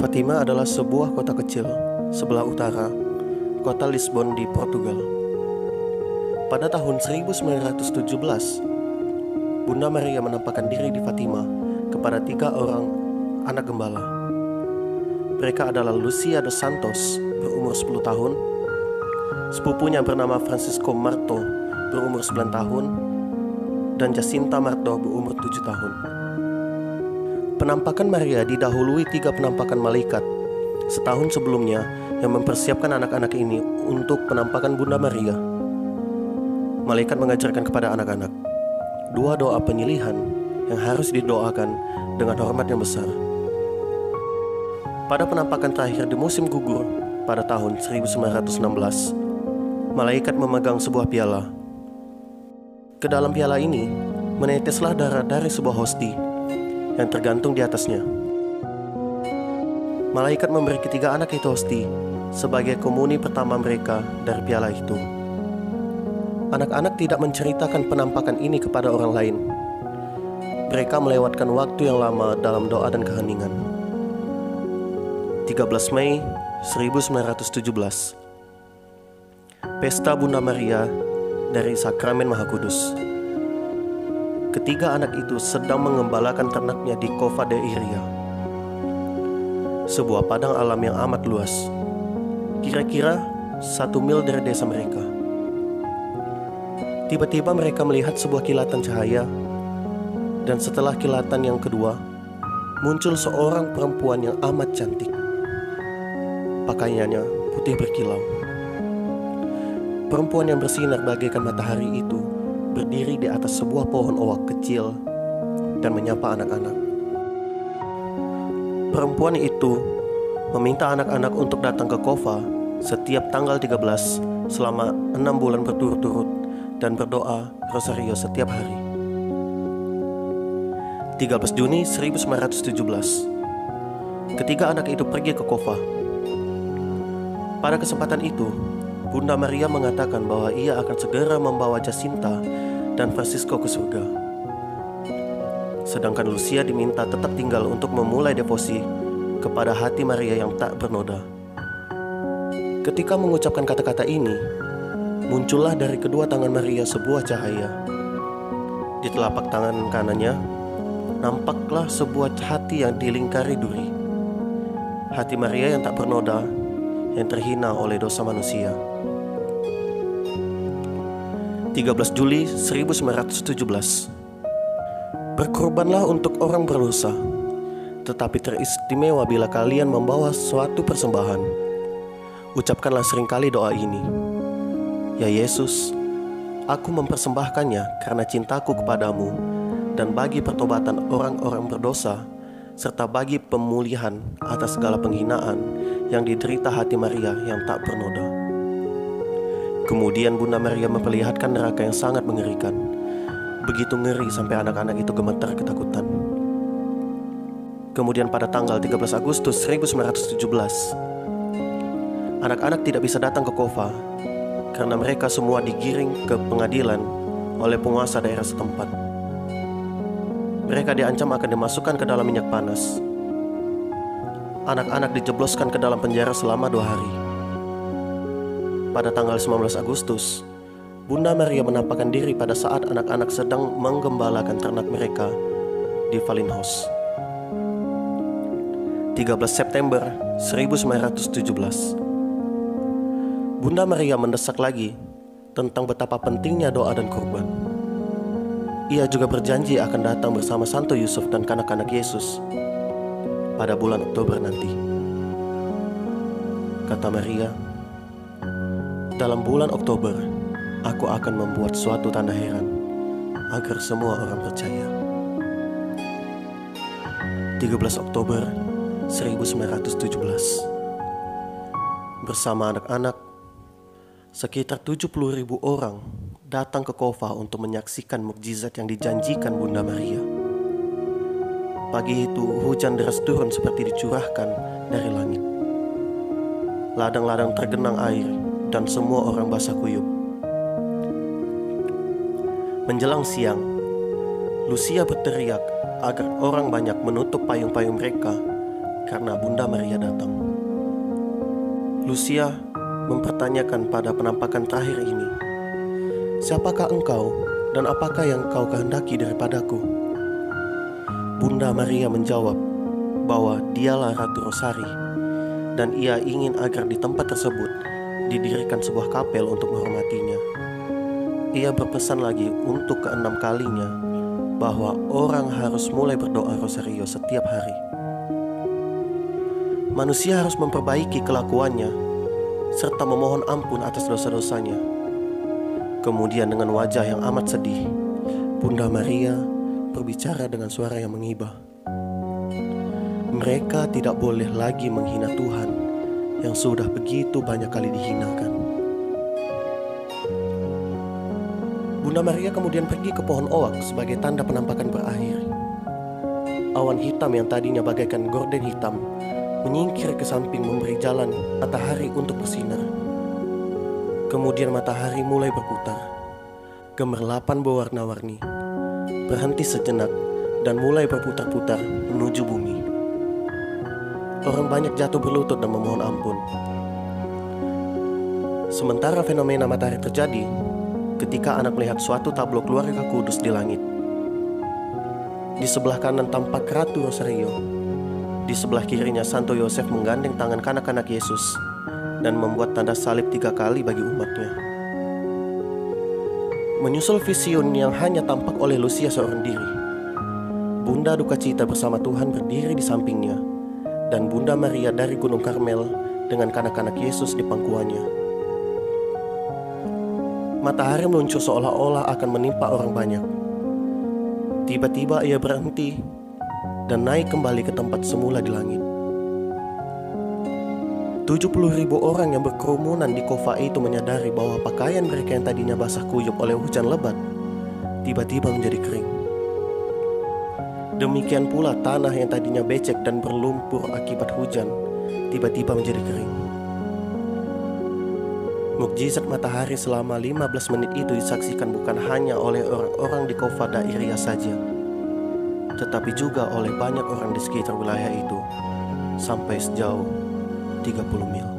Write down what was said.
Fatima adalah sebuah kota kecil sebelah utara kota Lisbon di Portugal. Pada tahun 1917, Bunda Maria menampakkan diri di Fatima kepada 3 orang anak gembala. Mereka adalah Lucia dos Santos berumur 10 tahun, sepupunya bernama Francisco Marto berumur 9 tahun, dan Jacinta Marto berumur 7 tahun. Penampakan Maria didahului 3 penampakan malaikat setahun sebelumnya yang mempersiapkan anak-anak ini untuk penampakan Bunda Maria. Malaikat mengajarkan kepada anak-anak 2 doa penyilihan yang harus didoakan dengan hormat yang besar. Pada penampakan terakhir di musim gugur pada tahun 1916, malaikat memegang sebuah piala. Ke dalam piala ini meneteslah darah dari sebuah hosti yang tergantung di atasnya. Malaikat memberi ketiga anak itu hosti sebagai komuni pertama mereka dari piala itu. Anak-anak tidak menceritakan penampakan ini kepada orang lain. Mereka melewatkan waktu yang lama dalam doa dan keheningan. 13 Mei 1917, Pesta Bunda Maria dari Sakramen Maha Kudus. Ketiga anak itu sedang mengembalakan ternaknya di Cova de Iria, sebuah padang alam yang amat luas, kira-kira 1 mil dari desa mereka. Tiba-tiba mereka melihat sebuah kilatan cahaya, dan setelah kilatan yang kedua, muncul seorang perempuan yang amat cantik. Pakaiannya putih berkilau. Perempuan yang bersinar bagaikan matahari itu berdiri di atas sebuah pohon oak kecil dan menyapa anak-anak. Perempuan itu meminta anak-anak untuk datang ke Cova setiap tanggal 13 selama 6 bulan berturut-turut dan berdoa rosario setiap hari. 13 Juni 1917, ketiga anak itu pergi ke Cova. Pada kesempatan itu, Bunda Maria mengatakan bahwa ia akan segera membawa Jacinta dan Francisco ke surga. Sedangkan Lucia diminta tetap tinggal untuk memulai devosi kepada hati Maria yang tak bernoda. Ketika mengucapkan kata-kata ini, muncullah dari kedua tangan Maria sebuah cahaya. Di telapak tangan kanannya, nampaklah sebuah hati yang dilingkari duri. Hati Maria yang tak bernoda, yang terhina oleh dosa manusia. 13 Juli 1917, berkorbanlah untuk orang berdosa, tetapi teristimewa bila kalian membawa suatu persembahan. Ucapkanlah seringkali doa ini. Ya Yesus, aku mempersembahkannya karena cintaku kepadamu dan bagi pertobatan orang-orang berdosa, serta bagi pemulihan atas segala penghinaan yang diderita hati Maria yang tak bernoda. Kemudian Bunda Maria memperlihatkan neraka yang sangat mengerikan, begitu ngeri sampai anak-anak itu gemetar ketakutan. Kemudian pada tanggal 13 Agustus 1917, anak-anak tidak bisa datang ke Cova karena mereka semua digiring ke pengadilan oleh penguasa daerah setempat. Mereka diancam akan dimasukkan ke dalam minyak panas. Anak-anak dijebloskan ke dalam penjara selama 2 hari. Pada tanggal 19 Agustus, Bunda Maria menampakkan diri pada saat anak-anak sedang menggembalakan ternak mereka di Valinhos. 13 September 1917, Bunda Maria mendesak lagi tentang betapa pentingnya doa dan kurban. Ia juga berjanji akan datang bersama Santo Yusuf dan kanak-kanak Yesus pada bulan Oktober nanti. Kata Maria, dalam bulan Oktober, aku akan membuat suatu tanda heran agar semua orang percaya. 13 Oktober 1917, bersama anak-anak, sekitar 70.000 orang datang ke Cova untuk menyaksikan mukjizat yang dijanjikan Bunda Maria. Pagi itu hujan deras turun seperti dicurahkan dari langit. Ladang-ladang tergenang air dan semua orang basah kuyup. Menjelang siang, Lucia berteriak agar orang banyak menutup payung-payung mereka karena Bunda Maria datang. Lucia mempertanyakan pada penampakan terakhir ini, "Siapakah engkau dan apakah yang kau kehendaki daripadaku?" Bunda Maria menjawab bahwa dialah Ratu Rosari dan ia ingin agar di tempat tersebut didirikan sebuah kapel untuk menghormatinya. Ia berpesan lagi untuk ke-6 kalinya bahwa orang harus mulai berdoa rosario setiap hari. Manusia harus memperbaiki kelakuannya serta memohon ampun atas dosa-dosanya. Kemudian dengan wajah yang amat sedih, Bunda Maria berbicara dengan suara yang mengibah. Mereka tidak boleh lagi menghina Tuhan yang sudah begitu banyak kali dihinakan. Bunda Maria kemudian pergi ke pohon oak sebagai tanda penampakan berakhir. Awan hitam yang tadinya bagaikan gorden hitam menyingkir ke samping memberi jalan matahari untuk bersinar. Kemudian matahari mulai berputar. Gemerlapan berwarna-warni berhenti sejenak dan mulai berputar-putar menuju bumi. Orang banyak jatuh berlutut dan memohon ampun. Sementara fenomena matahari terjadi, ketika anak melihat suatu tablo keluarga kudus di langit. Di sebelah kanan tampak Ratu Rosario. Di sebelah kirinya Santo Yosef menggandeng tangan kanak-kanak Yesus dan membuat tanda salib 3 kali bagi umatnya. Menyusul vision yang hanya tampak oleh Lucia seorang diri, Bunda Duka Cita bersama Tuhan berdiri di sampingnya, dan Bunda Maria dari Gunung Karmel dengan kanak-kanak Yesus di pangkuannya. Matahari meluncur seolah-olah akan menimpa orang banyak. Tiba-tiba ia berhenti dan naik kembali ke tempat semula di langit. 70.000 orang yang berkerumunan di Kova itu menyadari bahwa pakaian mereka yang tadinya basah kuyup oleh hujan lebat tiba-tiba menjadi kering. Demikian pula tanah yang tadinya becek dan berlumpur akibat hujan tiba-tiba menjadi kering. Mukjizat matahari selama 15 menit itu disaksikan bukan hanya oleh orang-orang di Kova Dairia saja, tetapi juga oleh banyak orang di sekitar wilayah itu sampai sejauh 30 mil.